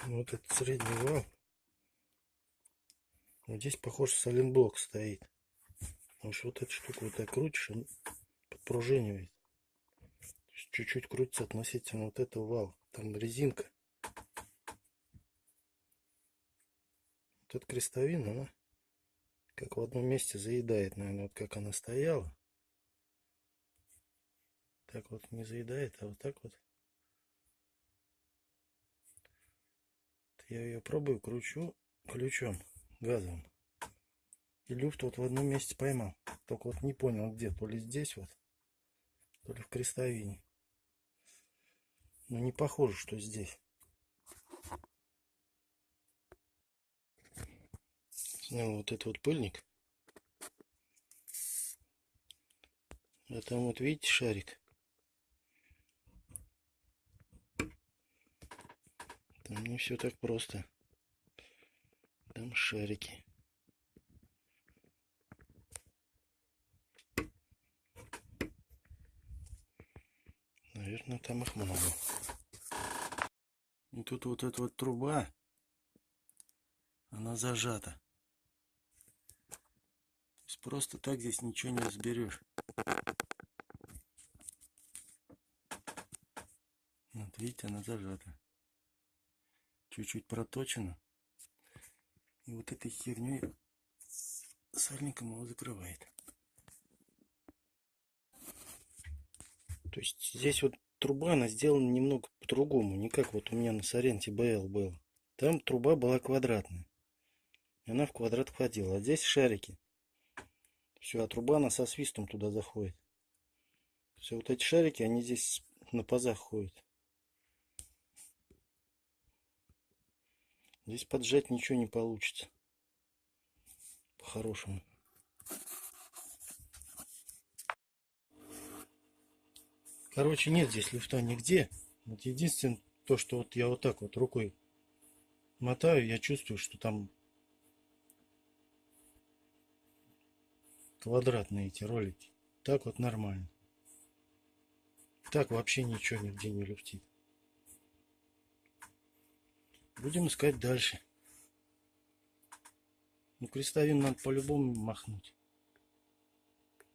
Вот этот средний вал. Вот здесь, похоже, сайлентблок стоит. Потому что вот эту штуку вот так крутишь, он подпружинивает. Чуть-чуть крутится относительно вот этого вала. Там резинка. Вот эта крестовина, она как в одном месте заедает, наверное, вот как она стояла. Так вот не заедает, а вот так вот. Я ее пробую, кручу ключом газовым. И люфт вот в одном месте поймал. Только вот не понял где. То ли здесь вот, то ли в крестовине. Но не похоже, что здесь. Снял вот этот вот пыльник. А там вот видите шарик. Там не все так просто. Там шарики. Наверное, там их много. И тут вот эта вот труба, она зажата. То есть просто так здесь ничего не разберешь. Вот видите, она зажата. Чуть-чуть проточена. И вот этой херней сальником его закрывает. То есть здесь вот труба, она сделана немного по-другому. Не как вот у меня на Соренте БЛ было. Там труба была квадратная. И она в квадрат входила. А здесь шарики. Все, а труба, она со свистом туда заходит. Все, вот эти шарики, они здесь на пазах ходят. Здесь поджать ничего не получится. По-хорошему. Короче, нет здесь люфта нигде. Вот единственное, то, что вот я вот так вот рукой мотаю, я чувствую, что там квадратные эти ролики. Так вот нормально. Так вообще ничего нигде не люфтит. Будем искать дальше. Ну, крестовину надо по-любому махнуть.